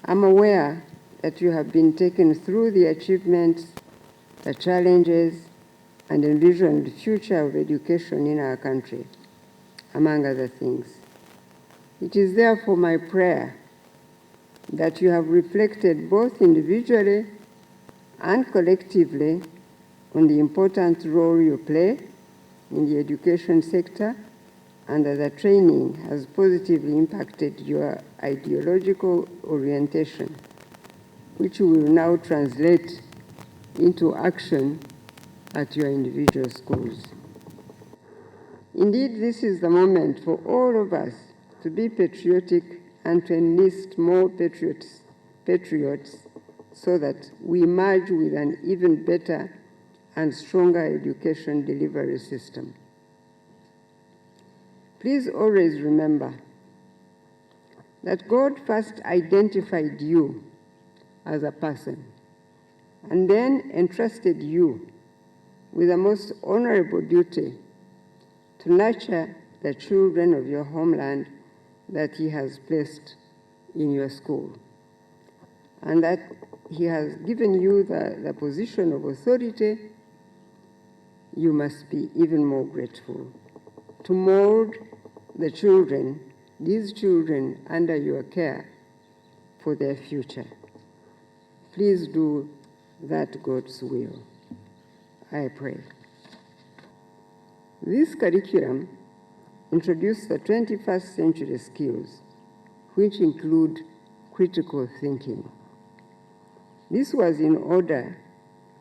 I'm aware that you have been taken through the achievements, the challenges, and envisioned future of education in our country, among other things. It is therefore my prayer that you have reflected both individually and collectively on the important role you play in the education sector, and that the training has positively impacted your ideological orientation, which you will now translate into action at your individual schools. Indeed, this is the moment for all of us to be patriotic and to enlist more patriots so that we emerge with an even better and stronger education delivery system. Please always remember that God first identified you as a person and then entrusted you with the most honorable duty to nurture the children of your homeland that He has placed in your school, and that He has given you the position of authority. You must be even more grateful to mold the children, these children under your care for their future. Please do that God's will, I pray. This curriculum introduced the 21st century skills, which include critical thinking. This was in order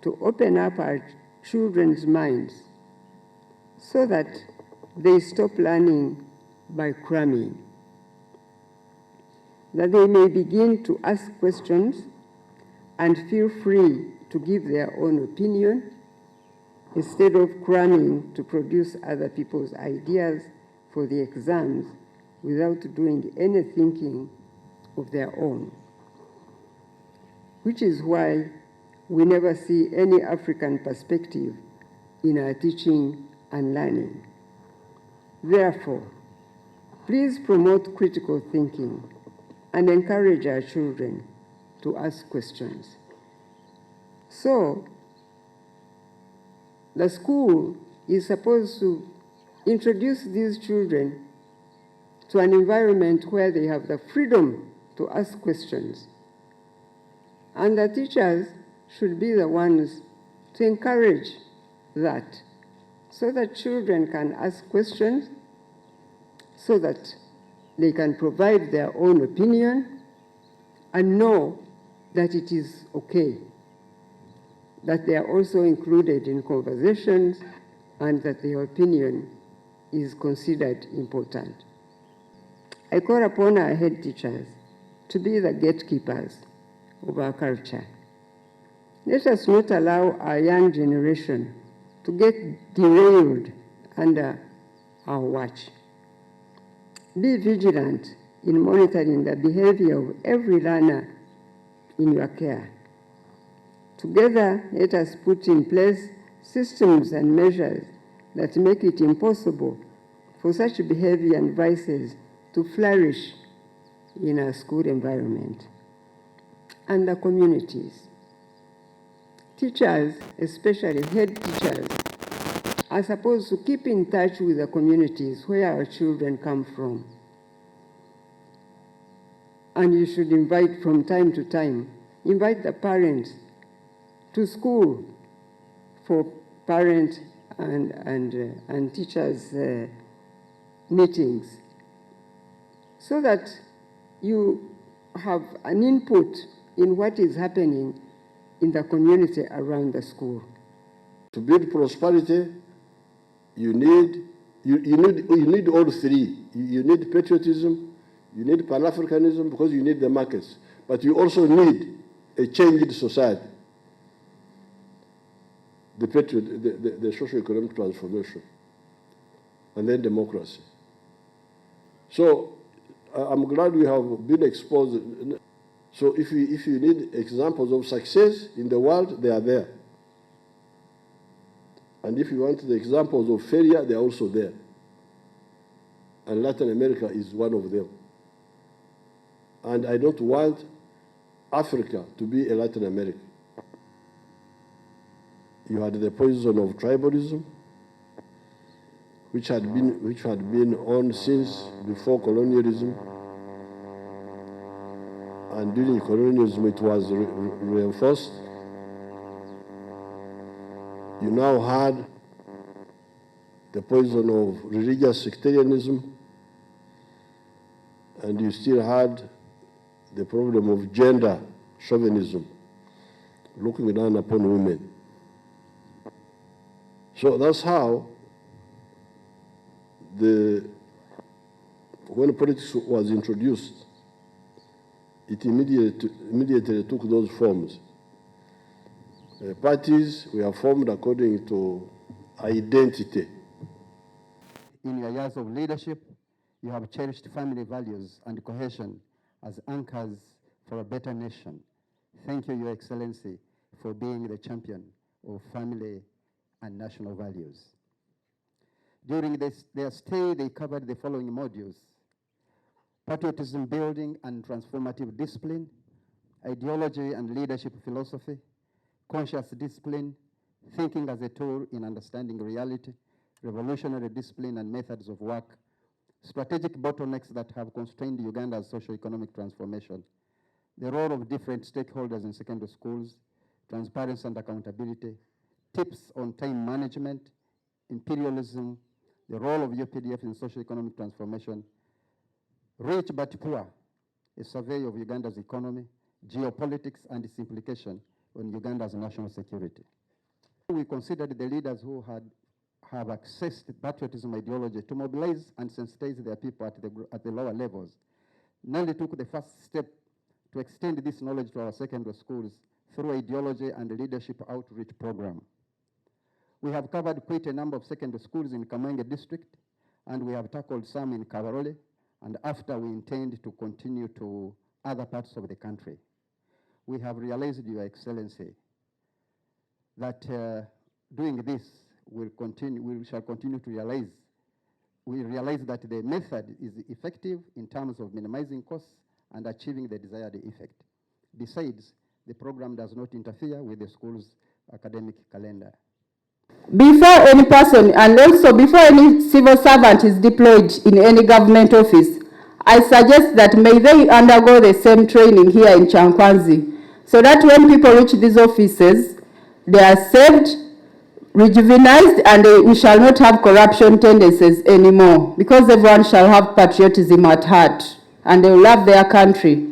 to open up our children's minds so that they stop learning by cramming, that they may begin to ask questions and feel free to give their own opinion instead of cramming to produce other people's ideas for the exams without doing any thinking of their own. Which is why we never see any African perspective in our teaching and learning. Therefore, please promote critical thinking and encourage our children to ask questions. So, the school is supposed to introduce these children to an environment where they have the freedom to ask questions. And the teachers should be the ones to encourage that, so that children can ask questions, so that they can provide their own opinion and know that it is okay, that they are also included in conversations and that their opinion is considered important. I call upon our head teachers to be the gatekeepers of our culture. Let us not allow our young generation to get derailed under our watch. Be vigilant in monitoring the behavior of every learner in your care. Together, let us put in place systems and measures that make it impossible for such behavior and vices to flourish in our school environment and the communities. Teachers, especially head teachers, are supposed to keep in touch with the communities where our children come from. And you should invite from time to time, invite the parents to school for parent and teachers meetings, so that you have an input in what is happening in the community around the school. To build prosperity, you need all three. You need patriotism, you need Pan-Africanism, because you need the markets, but you also need a changed society. The socio-economic transformation, and then democracy. So I'm glad we have been exposed. So if you need examples of success in the world, they are there. And if you want the examples of failure, they are also there. And Latin America is one of them. And I don't want Africa to be a Latin America. You had the poison of tribalism, which had been on since before colonialism, and during colonialism it was reinforced. You now had the poison of religious sectarianism, and you still had the problem of gender chauvinism, looking down upon women. So that's how when politics was introduced, it immediately took those forms. Parties were formed according to identity. In your years of leadership, you have cherished family values and cohesion as anchors for a better nation. Thank you, Your Excellency, for being the champion of family and national values. During their stay, they covered the following modules: patriotism building and transformative discipline, ideology and leadership philosophy, conscious discipline, thinking as a tool in understanding reality, revolutionary discipline and methods of work, strategic bottlenecks that have constrained Uganda's socio-economic transformation, the role of different stakeholders in secondary schools, transparency and accountability, tips on time management, imperialism, the role of UPDF in socio-economic transformation, rich but poor, a survey of Uganda's economy, geopolitics and its implication on Uganda's national security. We considered the leaders who have accessed patriotism ideology to mobilize and sensitize their people at the lower levels. Nelly took the first step to extend this knowledge to our secondary schools through ideology and leadership outreach program. We have covered quite a number of secondary schools in Kamwenge district, and we have tackled some in Kabarole, and after we intend to continue to other parts of the country. We have realized, Your Excellency, that doing this we shall continue to realize. We realize that the method is effective in terms of minimizing costs and achieving the desired effect. Besides, the program does not interfere with the school's academic calendar. Before any person, and also before any civil servant is deployed in any government office, I suggest that may they undergo the same training here in Kyankwanzi, so that when people reach these offices, they are saved, rejuvenated, and we shall not have corruption tendencies anymore, because everyone shall have patriotism at heart, and they will love their country.